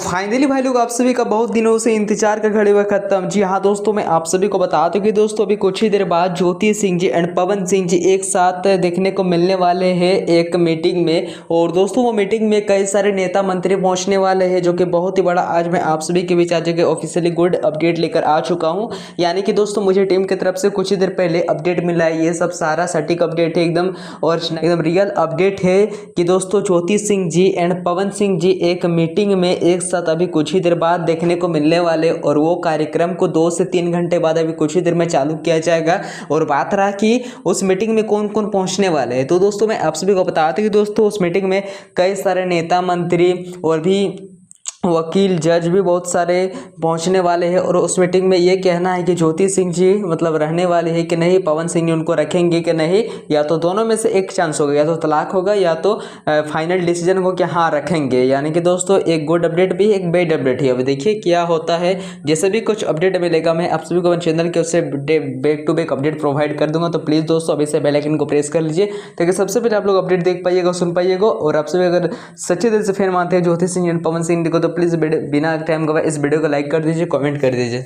Finally भाई लोग आप सभी का बहुत दिनों से इंतजार का घड़ी हुआ खत्म। जी हाँ दोस्तों, मैं आप सभी को बता दूं कि दोस्तों अभी कुछ ही देर बाद ज्योति सिंह जी एंड पवन सिंह जी एक साथ देखने को मिलने वाले हैं एक मीटिंग में। और दोस्तों वो मीटिंग में कई सारे नेता मंत्री पहुंचने वाले हैं, जो कि बहुत ही बड़ा आज मैं आप सभी के बीच आज के ऑफिशियली गुड अपडेट लेकर आ चुका हूँ। यानी कि दोस्तों मुझे टीम की तरफ से कुछ ही देर पहले अपडेट मिला है, ये सब सारा सटीक अपडेट है एकदम, और एकदम रियल अपडेट है कि दोस्तों ज्योति सिंह जी एंड पवन सिंह जी एक मीटिंग में एक साथ अभी कुछ ही देर बाद देखने को मिलने वाले। और वो कार्यक्रम को 2 से 3 घंटे बाद अभी कुछ ही देर में चालू किया जाएगा। और बात रहा कि उस मीटिंग में कौन कौन पहुंचने वाले हैं, तो दोस्तों मैं आप सभी को बताते कि दोस्तों उस मीटिंग में कई सारे नेता मंत्री और भी वकील जज भी बहुत सारे पहुंचने वाले हैं। और उस मीटिंग में ये कहना है कि ज्योति सिंह जी मतलब रहने वाले हैं कि नहीं, पवन सिंह जी उनको रखेंगे कि नहीं, या तो दोनों में से एक चांस होगा, या तो तलाक होगा या तो फाइनल डिसीजन हो कि हाँ रखेंगे। यानी कि दोस्तों एक गुड अपडेट भी एक बैड अपडेट है। अभी देखिए क्या होता है। जैसे भी कुछ अपडेट मिलेगा मैं आप सभी को अपने चैनल के उससे back to back update provide कर दूंगा। तो प्लीज़ दोस्तों अभी से बेल आइकन को प्रेस कर लीजिए ताकि सबसे पहले आप लोग अपडेट देख पाइएगा, सुन पाइएगा। और आप सभी अगर सच्चे दिल से फैन मानते हैं ज्योति सिंह एंड पवन सिंह को तो प्लीज़ बिना टाइम गवाए इस वीडियो को लाइक कर दीजिए, कमेंट कर दीजिए।